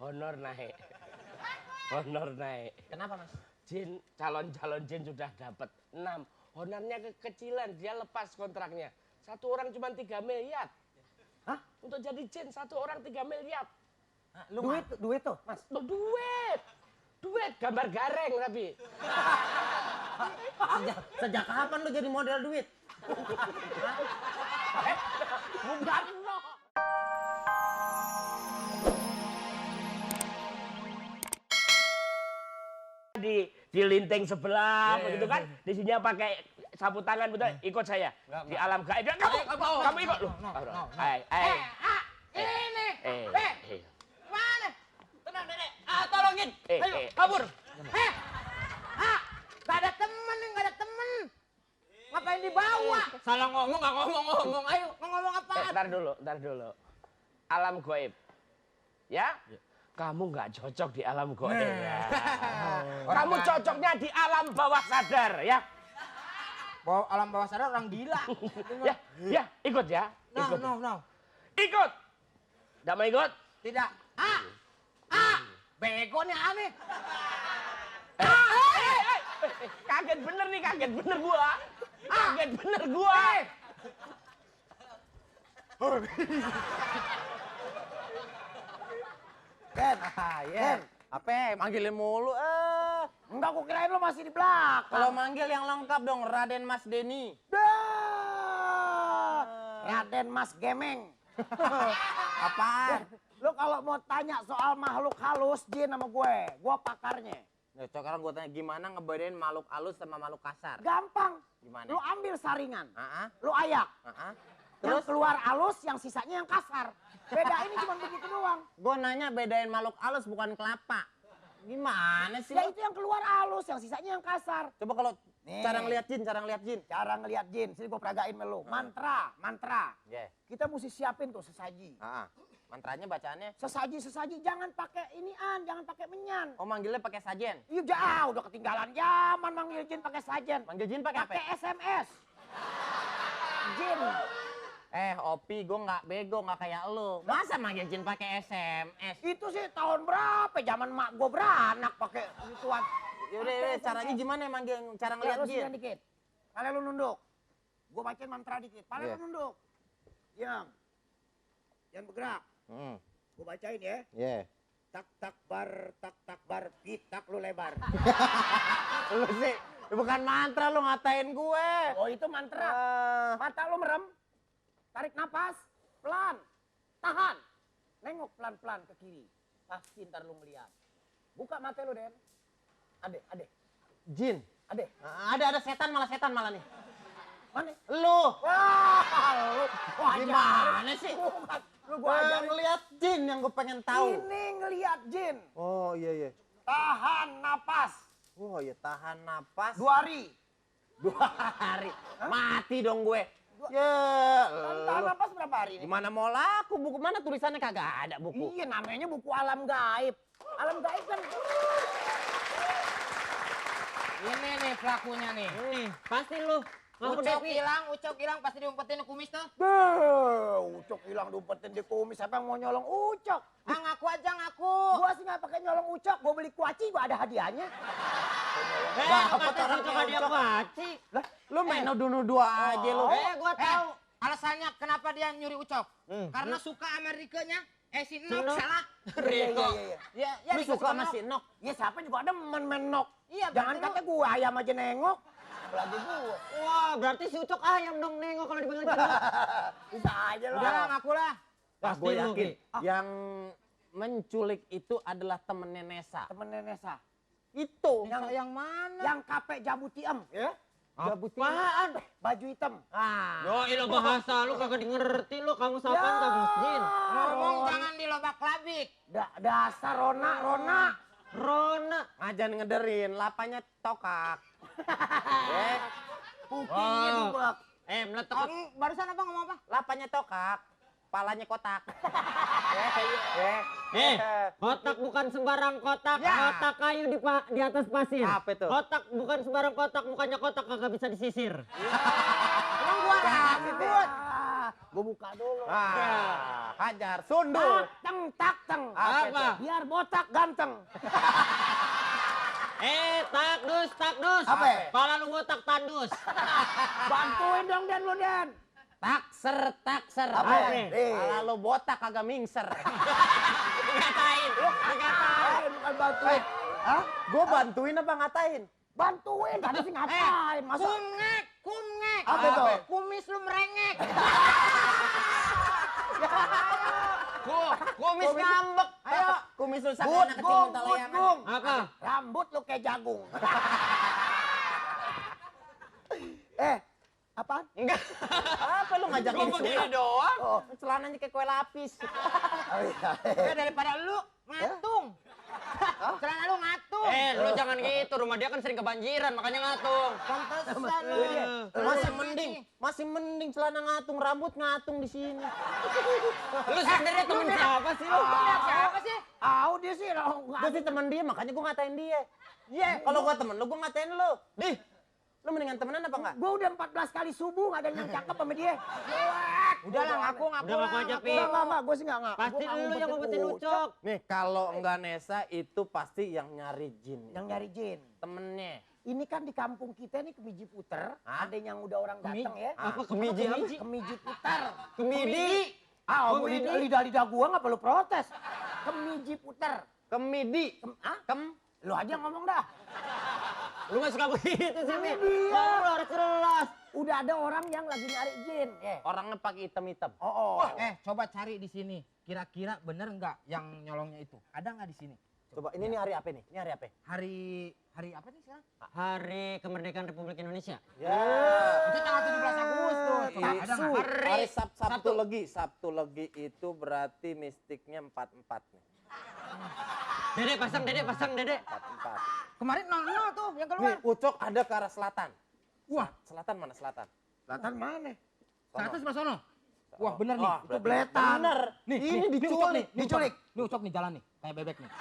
honor naik. Honor naik. Kenapa, Mas? Jin, calon-calon Jin sudah dapat 6. Honornya kekecilan, dia lepas kontraknya. Satu orang cuma 3 miliar. Hah? Untuk jadi Jin, satu orang 3 miliar. Nah, duit tuh, Mas. Duit. Duit, gambar gareng tapi. Sejak kapan lu jadi model duit? Bukan lo. Di linting sebelah begitu kan, di sini pakai sapu tangan betul. Ikut saya di alam gaib. Ya, kamu ikut lu. Ini. Mana? Tenang, Nenek. Tolongin. Ayo, kabur. Gak ada temen nih, gak ada temen. Ngapain dibawa? Salah ngomong, gak ngomong. Ayo, ngomong apa? Ntar dulu. Alam gaib. Ya? Kamu nggak cocok di alam gaib. Ya. Kamu cocoknya di alam bawah sadar, ya. Alam bawah sadar orang gila. Ya, ikut ya. Ikut. No. Ikut. Nggak mau ikut? Tidak. Bego nih aneh. Kaget bener nih, kaget bener gua. Kaget bener gua. Ken, apa? Manggilin mulu, Enggak, aku kirain lo masih di belakang. Kalau manggil yang lengkap dong, Raden Mas Denny. Raden Mas Gemeng. Apa? Lo kalau mau tanya soal makhluk halus, jin sama gue pakarnya. Nah, sekarang gue tanya gimana ngebedain makhluk halus sama makhluk kasar? Gampang. Gimana? Lo ambil saringan, Ah. lo ayak. Terus Yang keluar halus, yang sisanya yang kasar. Beda ini cuma begitu doang. gue nanya bedain makhluk halus bukan kelapa. Gimana sih? Ya itu yang keluar halus, yang sisanya yang kasar. Coba kalau Nih. cara ngeliat jin. Cara ngeliat jin, sini gue peragain melu. Mantra. Yeah. Kita mesti siapin tuh sesaji. Mantranya bacaannya? Sesaji, jangan pakai inian, jangan pakai menyan. Oh, manggilnya pakai sajen. Iya jauh, udah ketinggalan zaman manggil jin pakai sajen. Manggil jin pakai apa? Pakai SMS. Jin. Opi, gue nggak bego, nggak kayak lu. Masa manggil jin pakai SMS? Itu sih tahun berapa? Zaman mak gue beranak pakai gituan. Yaudah, caranya gimana manggil, cara ngeliat Lu jin? sini dikit. Pala lu nunduk. Gue bacain mantra dikit. Pala Iya. lu nunduk. Yang. Jangan bergerak. Gue bacain ya. Yeah. Tak bar, pitak lu lebar. Lu sih, bukan mantra lu ngatain gue. Oh itu mantra. Mata lu merem. Tarik napas. Pelan. Tahan. Nengok pelan-pelan ke kiri. Pasti ntar lu ngeliat. Buka mata lu, Den. Ade. Jin. Ade. Ada setan malah nih. Mana? Lu. Wah, lu. Wah, Gimana sih? Bukan. Lu gua ajarin. Ngeliat jin yang gue pengen tahu. Ini ngeliat jin. Oh iya. Tahan napas. Oh iya, tahan napas. 2 hari. 2 hari. Mati dong gue. Tahan napas berapa hari ini? Gimana mau laku? Buku mana tulisannya kagak ada buku. Iya, namanya buku alam gaib. Alam gaib kan. Ini nih pelakunya nih. Pasti lu. Ucok hilang pasti diumpetin kumis tuh. Ucok hilang diumpetin di kumis. Siapa yang mau nyolong Ucok? Ngaku aja ngaku. Gua sih nggak pakai nyolong Ucok. Gua beli kuaci, gua ada hadiahnya. Dapat orang hadiah kuaci. Lah, lu main nuduh-nuduh aja lu. Gua tahu alasannya kenapa dia nyuri Ucok. Karena suka Amerikanya. Si Nok salah. Iya. Ya, Lu suka sama si Nok? Ya siapa juga ada men nok. Iya, Jangan berarti kata gua ayam aja nengok. Apalagi gua. Wah, berarti si Ucok ayam dong nengok kalau dibilang gitu. Bisa aja lah. Udah lah, ngaku lah. Gue yakin yang menculik itu adalah temennya Nesa. Temennya Nesa. Itu. Yang mana? Yang kapek jabutiem. Ya? Apaan? Baju hitam. Yo, ilo bahasa lu kagak ngerti lu, kamu sapaan kamu jin. Ngomong jangan dilobak labik. Dasar Rona. Ajan ngederin, lapanya tokak. Kupingnya dubak. Meletek. Barusan apa ngomong apa? Lapanya tokak, palanya kotak. Kotak bukan sembarang kotak. Kotak kayu di atas pasir. Apa itu? Kotak bukan sembarang kotak, mukanya kotak kagak bisa disisir. Emang gua rambut. Gua buka dulu. Hajar, sundul. Tak teng. Apa? Biar botak ganteng. Takdus. Apa? Pala lu botak tandus. Bantuin dong Den lu Den. Takser. Apa? Kalau lu botak kagak mingser. Ngatain. Bukan bantuin. Hah? Gua bantuin apa ngatain? Bantuin, tadi sih ngapain? Masa Kumngek. apa itu? Kumis lu merengek. Kumis ngambek. Ayo, kumis lu sama anak kecil Gung, minta Gung, layangan. Gung. Apa? Rambut lu kayak jagung. Apaan? Enggak. Apa lu ngajakin Gua begini sunat? doang. Oh, Celananya kayak kue lapis. iya. Daripada lu ngatung. Celana lu ngatung. Lu jangan gitu. Rumah dia kan sering kebanjiran, makanya ngatung. Pantesan lu. Masih mending celana ngatung, rambut ngatung di sini. Lu sebenarnya temen siapa sih lu? Siapa sih? Dia sih Gua sih temen dia, makanya gua ngatain dia. Iya, kalau gua temen lu, gua ngatain lu. Dih, lu mendingan temenan apa enggak? Gua udah 14 kali subuh nggak ada yang cakep sama dia. Udahlah, ngaku. Udah ngaku aja, Pi. Enggak, gua sih enggak. Pasti lu yang ngumpetin Ucok. Nih, kalau enggak Nesa itu pasti yang nyari jin. Yang nyari jin. Temennya. Ini kan di kampung kita nih Kemiji Puter, Hah? ada yang udah orang datang ya. Apa kemiji apa? Kemiji Puter. Kemidi. Lidah gua nggak perlu protes. Kemiji Puter. Kemidi. Lu aja ngomong dah. Lu gak suka begitu sih, Mi? Iya. Lu harus jelas. Udah ada orang yang lagi nyari jin. Orangnya pakai hitam-hitam. Oh. Coba cari di sini. Kira-kira bener nggak yang nyolongnya itu? Ada nggak di sini? Coba, ini nih hari apa nih? Ini hari apa? Hari apa nih sekarang? Hari Kemerdekaan Republik Indonesia. Ya. Itu tanggal 17 Agustus. Coba, ada nggak? Hari Sabtu Legi. Sabtu Legi itu berarti mistiknya 44 nih. Dede pasang, Dede. 44. Kemarin 00 tuh yang Nih, keluar. Ucok ada ke arah selatan. Wah, Selatan mana selatan? Selatan mana? satu sebelah sono. Wah, bener nih. Itu beletan. Bener. Nih, Ini Ucok diculik. nih, diculik. Nih Ucok nih jalan nih, kayak bebek nih.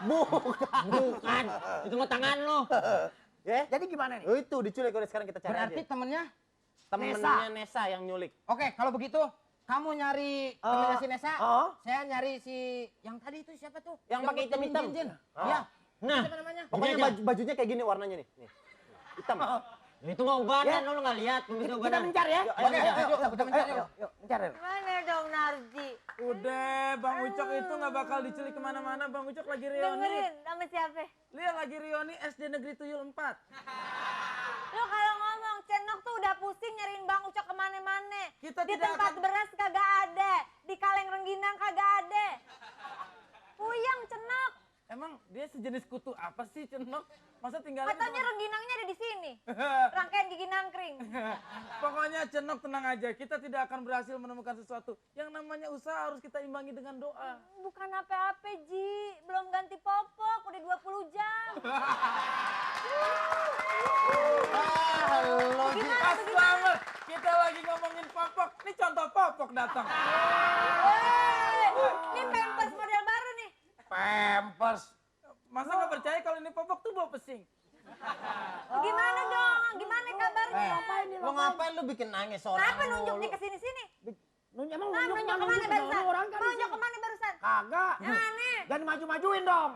Bukan. Itu mah tangan lu. Ya? Jadi gimana nih? Oh, itu diculik udah sekarang kita cari Berarti aja. temennya? Temennya Nesa yang nyulik. Oke, kalau begitu kamu nyari temennya si Nesa, Oh. saya nyari si yang tadi itu siapa tuh? Yang pakai hitam-hitam. jin-jin. Oh. Iya. Nah, Siapa namanya? Pokoknya Ini aja. bajunya kayak gini warnanya nih. Nih. Hitam. itu mau ubanan, lu nggak lihat pemimpin Kita ubanan. mencari ya. Ayo, Oke, yuk, kita mencari yuk. Yuk, mencari. Mana dong Narji? Udah, Bang Ucok itu nggak bakal diculik kemana-mana. Bang Ucok lagi reuni. Dengerin sama siapa? Lihat lagi reuni SD Negeri Tuyul 4. Lo kalau ngomong Cenok tuh udah pusing nyariin Bang Ucok kemana-mana. Kita Di tidak tempat akan- beras kagak ada, di kaleng rengginang kagak ada. Puyang Cenok, Emang dia sejenis kutu apa sih, Cenok? Masa tinggalnya di katanya tempat- rengginangnya ada di sini. Rangkaian gigi nangkring. Pokoknya Cenok tenang aja, kita tidak akan berhasil menemukan sesuatu. Yang namanya usaha harus kita imbangi dengan doa. Bukan apa-apa Ji, belum ganti popok, udah 20 jam. Halo. Pas banget, kita lagi ngomongin popok. Ini contoh popok datang. Woi, ini pampers model baru nih. Pampers. Masa nggak percaya kalau ini popok tuh bau pesing? Gimana dong? Gimana kabarnya? Lu ngapain lu bikin nangis orang? Kenapa nunjuknya ke sini-sini? Emang Nah, nunjuk kemana barusan? Orang kan di Nunjuk sini. kemana barusan? Kagak. Mana? Jangan maju-majuin dong.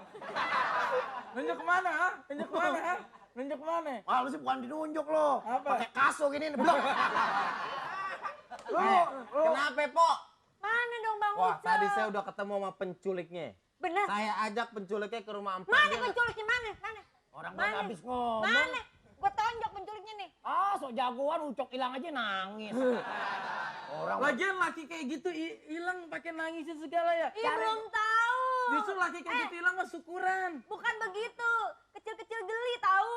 Nunjuk kemana, ha? Nunjuk kemana, ha? Nunjuk kemana? Wah, lu sih bukan dinunjuk lo. Apa? Pakai kaso gini blok. Lu Kenapa, Pok? Mana dong Bang Wah, Ucok? tadi saya udah ketemu sama penculiknya. Bener. Saya ajak penculiknya ke rumah Empat. Mana Dia- penculiknya mana? Mana? orang baru Mana? habis ngomong. Mana? Gua tonjok penculiknya nih. Sok jagoan Ucok hilang aja nangis. Orang Lagian laki kayak gitu hilang pakai nangisin segala ya. Ih, belum tahu. Justru laki kayak gitu hilang mah syukuran. Bukan begitu. Kecil-kecil geli tahu.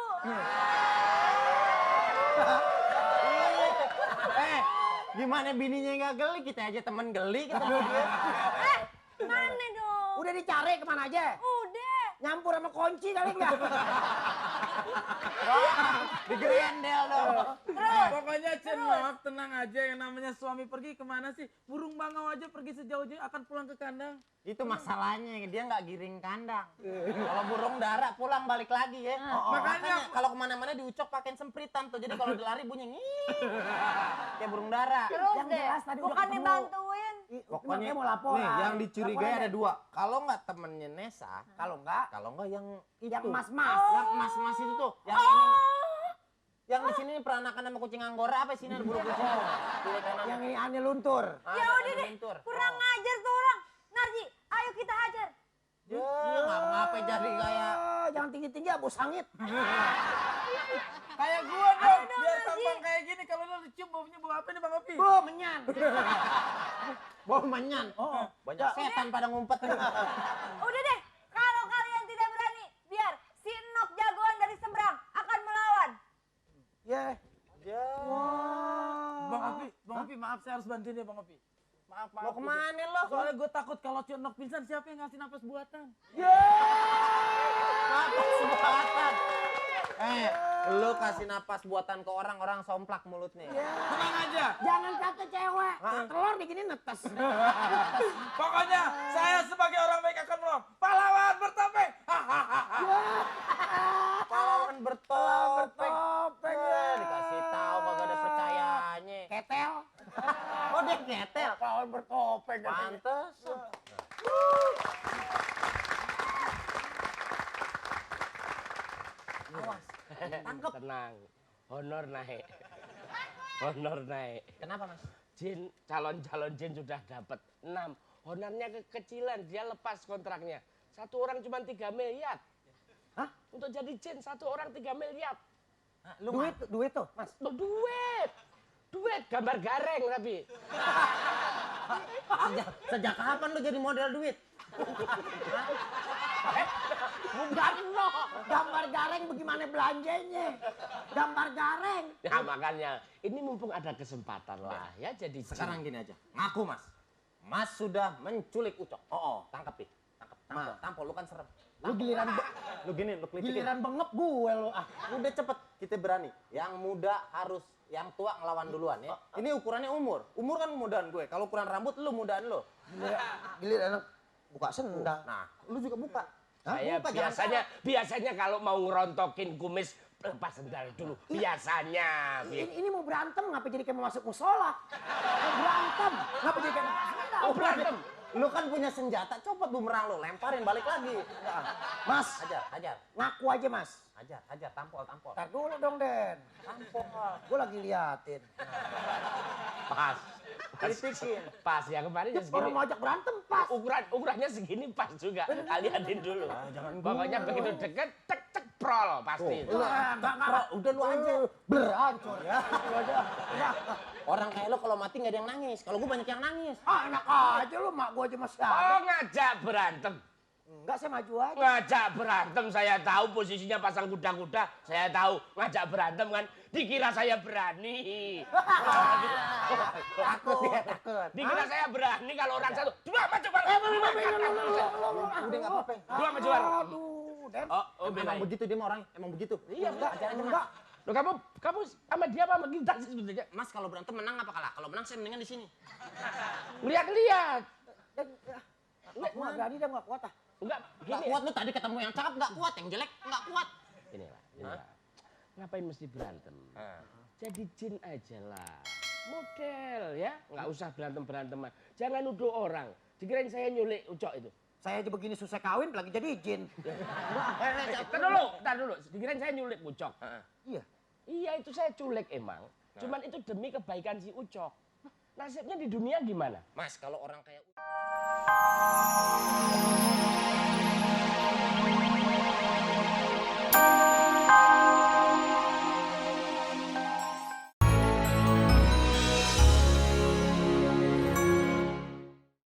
Gimana bininya nggak geli? Kita aja temen geli kita berdua. Mana dong? udah dicari kemana aja? Udah. Nyampur sama kunci kali enggak? Digerendel dong. Pokoknya Cenok, tenang aja, yang namanya suami pergi kemana sih? Burung bangau aja pergi sejauh-jauh akan pulang ke kandang. Itu masalahnya, dia nggak giring kandang. Kalau burung dara pulang balik lagi ya. Makanya kalau kemana-mana diucok pakein sempritan tuh. Jadi kalau dilari bunyi ngii. Kayak burung dara. Terus Yang deh, jelas tadi udah bukan ketemu. dibantuin. Pokoknya mau laporan. Nih, yang dicurigai Laporan, ada dua. Kalau nggak temennya Nesa, Kalau enggak, kalau nggak yang itu. yang mas-mas. Yang mas-mas itu tuh. Yang ini. Yang di sini peranakan sama kucing anggora apa sini ada bulu kucing. Kiri kanan. Yang ini aneh luntur. Ah, Ya udah deh, luntur. kurang ngajar tuh orang. Narji, ayo kita hajar. Ya, ngapa jadi kayak Jangan tinggi-tinggi ya, bau sangit. Kayak gua dong, dong, biar Haji. tampang kayak gini. Kalau lu dicium baunya bau apa nih Bang Opi? Bau menyan. bau menyan. Oh, Banyak setan pada ngumpet. Udah deh, kalau kalian tidak berani, biar si Enok jagoan dari seberang akan melawan. ya. Bang Opi, maaf saya harus bantuin ya Bang Opi. Maaf. Mau kemana lo? Soalnya gue takut kalau Cenok pingsan, siapa yang ngasih napas buatan? Napas buatan. Lu kasih napas buatan ke orang somplak mulutnya. Tenang aja. Jangan kata cewek. Telur digini netes. Pokoknya saya sebagai orang baik akan melawan. Pahlawan bertopeng. Pahlawan bertopeng. Bertopeng. Dikasih tahu kagak ada percayaannya. Ketel. Oh dia ketel. Pahlawan bertopeng. Pantes. Tangkep. Tenang. Honor naik. Honor naik. Kenapa mas? Jin, calon-calon jin sudah dapat 6. Honornya kekecilan, dia lepas kontraknya. Satu orang cuma 3 miliar. Hah? Untuk jadi jin, satu orang 3 miliar. Duit tuh, Mas. Loh, duit. Duit, gambar gareng tapi. Sejak kapan lu jadi model duit? Bukan lo. Gambar gareng bagaimana belanjanya? Gambar gareng. Ya makanya, ini mumpung ada kesempatan lah ya jadi jin. Sekarang gini aja, ngaku mas. Mas sudah menculik Ucok. Tangkap deh. Tangkap. Tampol, lu kan serem. Lu giliran Lu gini, lu kelitikin. giliran bengep gue lo. Udah cepet, kita berani. Yang muda harus, yang tua ngelawan duluan ya. Ini ukurannya umur. Umur kan mudahan gue. Kalau ukuran rambut, lu mudahan lu. Giliran buka sendal. Nah, lu juga buka. Saya Buka, jangan biasanya kalau mau ngerontokin kumis lepas sendal dulu. Biasanya. Ini mau berantem ngapa jadi kayak mau masuk musola? Mau berantem ngapa jadi kayak mau masuk sendal? Oh berantem. Lu kan punya senjata, copot bumerang lu, lemparin balik lagi. Mas, Hajar. ngaku aja Mas. Hajar, tampol. Ntar dulu dong Den. Tampol. Gue lagi liatin. Pas. Kritikin. Pas ya kemarin ya Orang segini. mau ajak berantem pas. Ukurannya segini pas juga. Lihatin dulu. Pokoknya begitu deket, cek prol pasti. Enggak. Udah lu aja. Berancur ya. Lu aja. Orang kayak lo kalau mati nggak ada yang nangis. Kalau gue banyak yang nangis. Enak aja lu, mak gue aja masih ada. Oh ngajak berantem. Enggak, saya maju aja. Ngajak berantem saya tahu posisinya pasang kuda-kuda. Saya tahu ngajak berantem kan. Dikira saya berani. Takut ya, takut. Dikira saya berani kalau orang satu. Dua maju bareng. Udah nggak apa-apa. Dua maju bareng. Aduh, Den. Oh Emang belain. begitu dia mah orangnya. Emang begitu. Iya, Enggak, aja mas. enggak. Loh kamu sama dia apa sama kita sih sebetulnya? Mas kalau berantem menang apa kalah? Kalau menang saya mendingan di sini. Lihat-lihat. Enggak berani dah, enggak kuat ah. Enggak, Nggak gini. kuat lu tadi ketemu yang cakep nggak kuat, yang jelek nggak kuat. Inilah. Ngapain mesti berantem? Jadi jin aja lah. Model ya, nggak usah berantem-beranteman. Jangan nuduh orang. Dikirain saya nyulik Ucok itu. Saya aja begini susah kawin, lagi jadi izin. Tar dulu. Dikirain saya nyulik Ucok. Iya. Iya itu saya culik emang. Cuman itu demi kebaikan si Ucok. Nasibnya di dunia gimana? Mas kalau orang kayak